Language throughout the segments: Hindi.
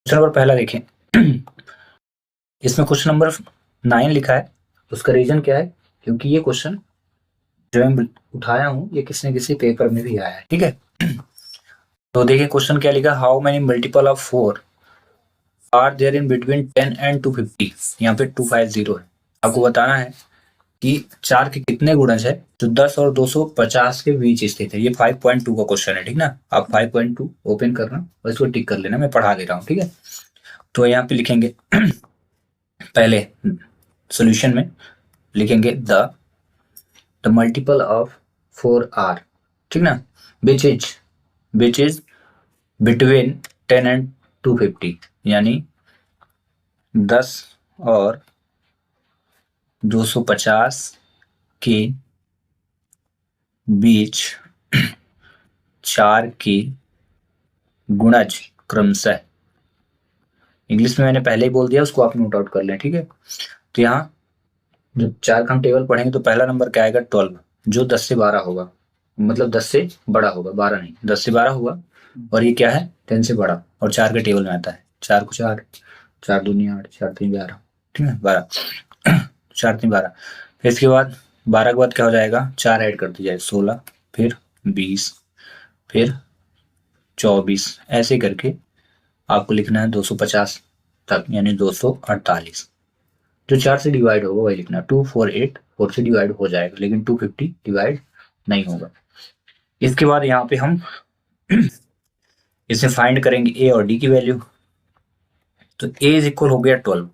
क्वेश्चन नंबर पहला देखें। इसमें क्वेश्चन नंबर 9 लिखा है। उसका रीजन क्या है? क्योंकि ये क्वेश्चन जो मैं उठाया हूँ ये किसी न किसी पेपर में भी आया है। ठीक है, तो देखिए क्वेश्चन क्या लिखा, how many multiple of 4 are there in between 10 and 250। यहाँ पे 250 है। आपको बताना है कि 4 के कितने गुणज है जो 10 और 250 के बीच स्थित है। ये 5.2 का क्वेश्चन है, ठीक ना। आप 5.2 ओपन करना और इसको टिक कर लेना, मैं पढ़ा दे रहा हूँ। ठीक है, तो यहाँ पे लिखेंगे पहले सॉल्यूशन में लिखेंगे द मल्टीपल ऑफ 4 आर, ठीक ना, विच इज बिटवीन 10 एंड 250, यानी 10 और 250 के बीच 4 की गुणज क्रमशः। इंग्लिश में मैंने पहले ही बोल दिया, उसको आप नोट आउट कर लें। ठीक है, तो यहाँ जब 4 का हम टेबल पढ़ेंगे तो पहला नंबर क्या आएगा 12, जो 10 से 12 होगा, मतलब 10 से बड़ा होगा, 12 नहीं, 10 से 12 होगा। और ये क्या है 10 से बड़ा, और 4 के टेबल में आता है। 4 को 4, 4 दूनी 8, 4 3 11, ठीक है 12, 4 3 12। फिर इसके बाद 12 के बाद क्या हो जाएगा, 4 ऐड कर दिया जाए 16, फिर 20, फिर 24, ऐसे करके आपको लिखना है 250 तक, यानी 248। जो 4 से डिवाइड होगा वही लिखना। 248 4 से डिवाइड हो जाएगा, लेकिन 250 डिवाइड नहीं होगा। इसके बाद यहाँ पे हम इसे फाइंड करेंगे ए और डी की वैल्यू। तो ए इज इक्वल हो गया 12,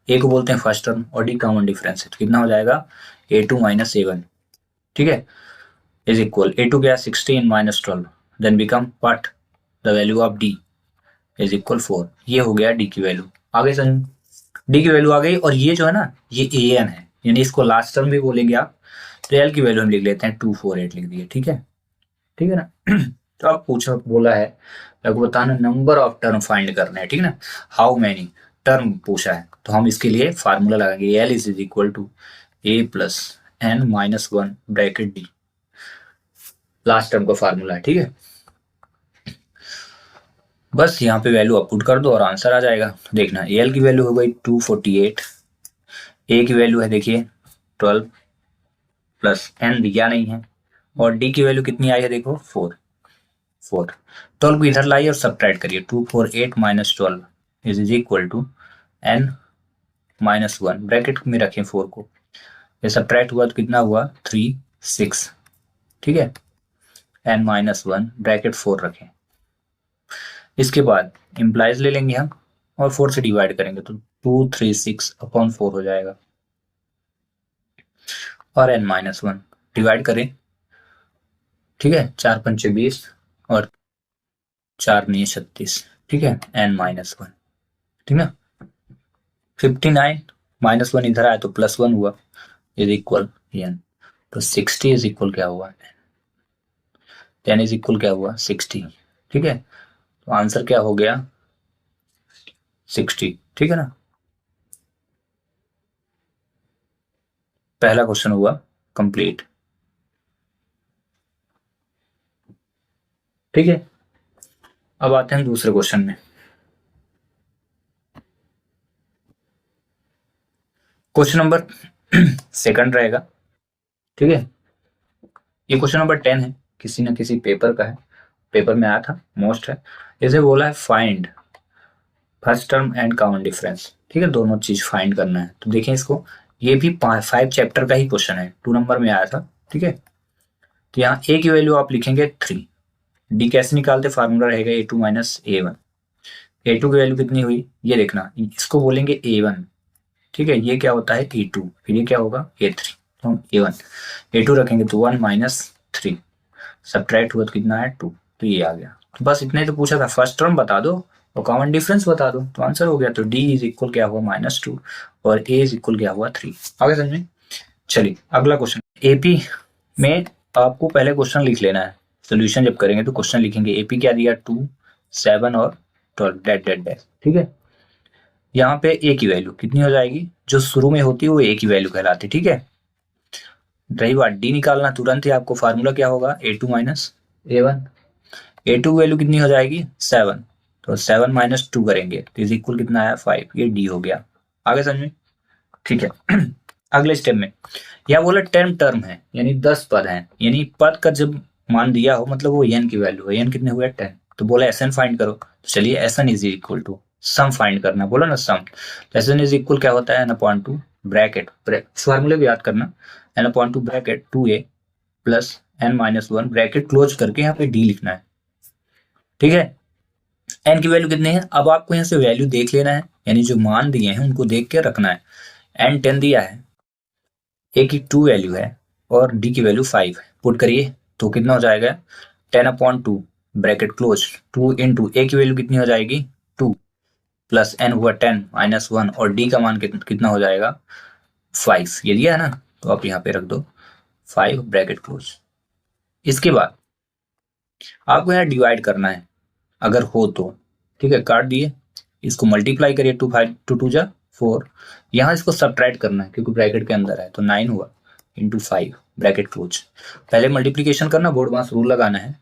ए को बोलते हैं फर्स्ट टर्म और डी कॉमन डिफरेंस है, तो कितना हो जाएगा A2 माइनस A1। ठीक है, इज इक्वल A2 गया 16 minus 12, then become what, the value of d is equal 4। ये हो गया डी की वैल्यू। आगे समझ, डी की वैल्यू आ गई, और ये जो है ना ये AN है, यानी इसको लास्ट टर्म भी बोलेंगे आप। तो एल की वैल्यू हम लिख लेते हैं 248 लिख दिए। ठीक है, ठीक है ना। तो अब पूछा बोला है आपको बताना नंबर ऑफ टर्म फाइंड करना है, ठीक ना। हाउ मैनी टर्म पूछा है, तो हम इसके लिए फार्मूला लगाएंगे। L is equal to a plus n minus 1 bracket d, last term का फार्मूला है। ठीक है, बस यहाँ पे वैल्यू अपपुट कर दो और आंसर आ जाएगा। देखना एल की वैल्यू हो गई 248, ए की वैल्यू है देखिए 12 प्लस एन दिया नहीं है, और डी की वैल्यू कितनी आई है देखो 4। 12 को इधर लाइए और सब्ट्रैक्ट करिए। 248 minus 12 is equal to n minus 1, bracket में रखें 4 को। ये सब्ट्रैक्ट हुआ तो कितना हुआ 3 6, ठीक है, एन माइनस 1 ब्रैकेट 4 रखें। इसके बाद इम्प्लाइज ले लेंगे हम और 4 से डिवाइड करेंगे तो 236 अपॉन 4 हो जाएगा, और एन माइनस 1 डिवाइड करें। ठीक है, 4 पंचे 20 और 4 नहीं 36, ठीक है, एन माइनस 1, ठीक ना। 59 माइनस 1 इधर आया तो प्लस 1 हुआ, इज इक्वल एन। तो 60 इज इक्वल क्या हुआ 10 इज इक्वल क्या हुआ 60। ठीक है, तो आंसर क्या हो गया 60। ठीक है ना, पहला क्वेश्चन हुआ कंप्लीट। ठीक है, अब आते हैं दूसरे क्वेश्चन में। क्वेश्चन नंबर सेकंड रहेगा। ठीक है, ये क्वेश्चन नंबर 10 है, किसी न किसी पेपर का है, पेपर में आया था, मोस्ट है। इसे बोला है find first term and common difference. ठीक है, दोनों चीज फाइंड करना है। तो देखें इसको, ये भी 5 चैप्टर का ही क्वेश्चन है, 2 नंबर में आया था। ठीक है, तो यहाँ ए की वैल्यू आप लिखेंगे 3, डी कैसे निकालते, फार्मूला रहेगा A2 माइनस A1। A2 की वैल्यू कितनी हुई ये देखना, इसको बोलेंगे A1। ठीक है, ये क्या होता है A2, फिर ये क्या होगा A3, तो हम A1 A2 रखेंगे तो 1 माइनस 3, सब्ट्रैक्ट हुआ तो कितना है 2, तो ये आ गया। तो बस इतना ही तो पूछा था, फर्स्ट टर्म बता दो और कॉमन डिफरेंस बता दो, तो आंसर हो गया। तो डी इज इक्वल क्या हुआ -2 और ए इज इक्वल क्या हुआ 3। आगे समझे। चलिए अगला क्वेश्चन, एपी में आपको पहले क्वेश्चन लिख लेना है। सोल्यूशन जब करेंगे तो क्वेश्चन लिखेंगे, एपी क्या दिया 2 7 और 12 डैट डैट डैट। ठीक है, यहाँ पे ए की वैल्यू कितनी हो जाएगी, जो शुरू में होती है वो ए की वैल्यू कहलाती है। ठीक है, रही बात डी निकालना, तुरंत ही आपको फार्मूला क्या होगा A2 माइनस A1। A2 की वैल्यू कितनी हो जाएगी 7, तो 7 माइनस 2 करेंगे तो इज इक्वल कितना आया 5, ये डी हो गया। आगे समझ में? ठीक है। अगले स्टेप में यह बोला 10 टर्म है यानी 10 पद हैं, यानी पद का जब मान दिया हो मतलब वो n की वैल्यू है, n कितने हुए 10, तो बोला एस एन फाइंड करो। तो चलिए s n is equal to sum find करना, बोला ना sum. S n is equal क्या होता है n अपॉन टू ब्रैकेट, फार्मूले भी याद करना, n upon two bracket 2a plus n minus 1 bracket close करके यहाँ पे d लिखना है। ठीक है, n की वैल्यू कितनी है, अब आपको यहाँ से वैल्यू देख लेना है, यानी जो मान दिए हैं उनको देख के रखना है। n 10 दिया है, a की 2 वैल्यू है और d की वैल्यू 5 है, पुट करिए तो कितना हो जाएगा 10 upon two bracket close 2 into a की वैल्यू कितनी हो जाएगी 2 प्लस n हुआ 10 माइनस 1 और d का मान कितना हो जाएगा 5, ये दिया है ना, तो आप यहाँ पे रख दो 5 ब्रैकेट क्लोज। इसके बाद आपको यहाँ डिवाइड करना है अगर हो तो, ठीक है, काट दिए, इसको मल्टीप्लाई करिए 2 5 2 जा 4, यहाँ इसको सब्ट्रैक्ट करना है क्योंकि ब्रैकेट के अंदर है, तो 9 हुआ इंटू 5 ब्रैकेट क्लोज। पहले मल्टीप्लीकेशन करना, बोर्ड मास रूल लगाना है,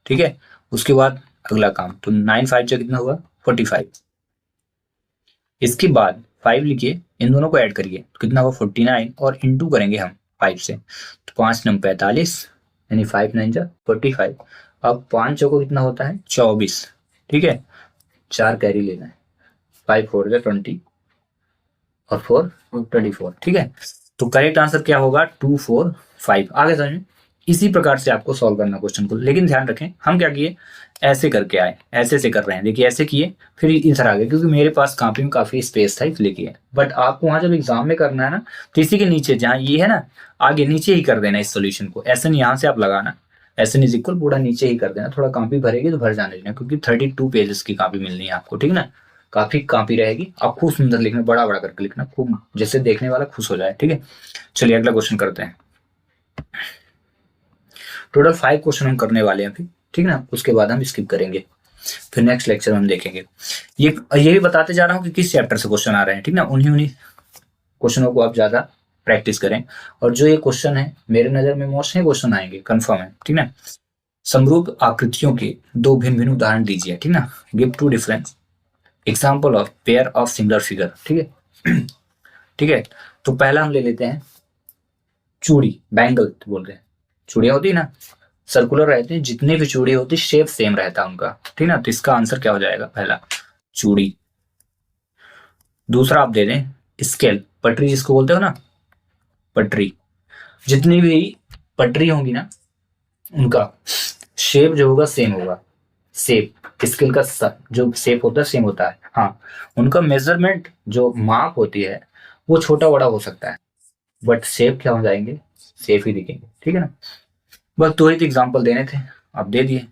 ठीक है, उसके बाद अगला काम, तो 9 5 जा कितना हुआ 45। इसके बाद 5 लिखिए, इन दोनों को ऐड करिए तो कितना हुआ 49 और इंटू करेंगे हम 5 से, तो 5 9 45 यानी 5 9 जा 45। अब 5 चौको कितना होता है 24, ठीक है, 4 कैरी लेना है, 5 4 जा 20 और 4 24, ठीक है, तो करेक्ट आंसर क्या होगा 2 4 5। आगे समझ, इसी प्रकार से आपको सॉल्व करना क्वेश्चन को, लेकिन ध्यान रखें हम क्या किए ऐसे करके आए, ऐसे से कर रहे हैं, देखिए ऐसे किए फिर इधर आ गए क्योंकि मेरे पास कॉपी में काफी स्पेस था इसलिए किया, बट आपको वहां जब एग्जाम में करना है ना तो इसी के नीचे जहाँ ये है ना आगे नीचे ही कर देना इस सोल्यूशन को, ऐसे नहीं यहाँ से आप लगाना, ऐसे नहीं इक्वल पूरा नीचे ही कर देना, थोड़ा कॉपी भरेगी तो भर जाने देना क्योंकि 32 पेजेस की कॉपी मिलनी है आपको, ठीक ना, काफी कॉपी रहेगी, आप खूब सुंदर लिखना, बड़ा बड़ा करके लिखना, खूब जैसे देखने वाला खुश हो जाए, ठीक है। चलिए अगला क्वेश्चन करते हैं, टोटल 5 क्वेश्चन हम करने वाले हैं अभी, ठीक ना, उसके बाद हम स्किप करेंगे, फिर नेक्स्ट लेक्चर में हम देखेंगे। ये भी बताते जा रहा हूँ कि किस चैप्टर से क्वेश्चन आ रहे हैं, ठीक ना, उन्हीं क्वेश्चनों को आप ज्यादा प्रैक्टिस करें, और जो ये क्वेश्चन है मेरे नजर में मोस्ट है क्वेश्चन आएंगे कंफर्म है, ठीक ना। समरूप आकृतियों के 2 भिन्न भिन्न उदाहरण दीजिए, ठीक ना, give 2 difference example of pair of similar figure, ठीक है। ठीक है, तो पहला हम ले लेते हैं चूड़ी, बैंगल बोल रहे हैं, चूड़ियां होती है ना सर्कुलर रहते हैं, जितनी भी चूड़ी होती है शेप सेम रहता है उनका, ठीक ना, तो इसका आंसर क्या हो जाएगा पहला चूड़ी। दूसरा आप दे दें स्केल, पटरी जिसको बोलते हो ना पटरी, जितनी भी पटरी होंगी ना उनका शेप जो होगा सेम होगा, शेप स्केल का जो शेप होता है सेम होता है, हाँ उनका मेजरमेंट जो माप होती है वो छोटा बड़ा हो सकता है बट शेप क्या हो जाएंगे सेफ ही दिखेंगे, ठीक है ना। बस 2 ही एग्जाम्पल देने थे, आप दे दिए।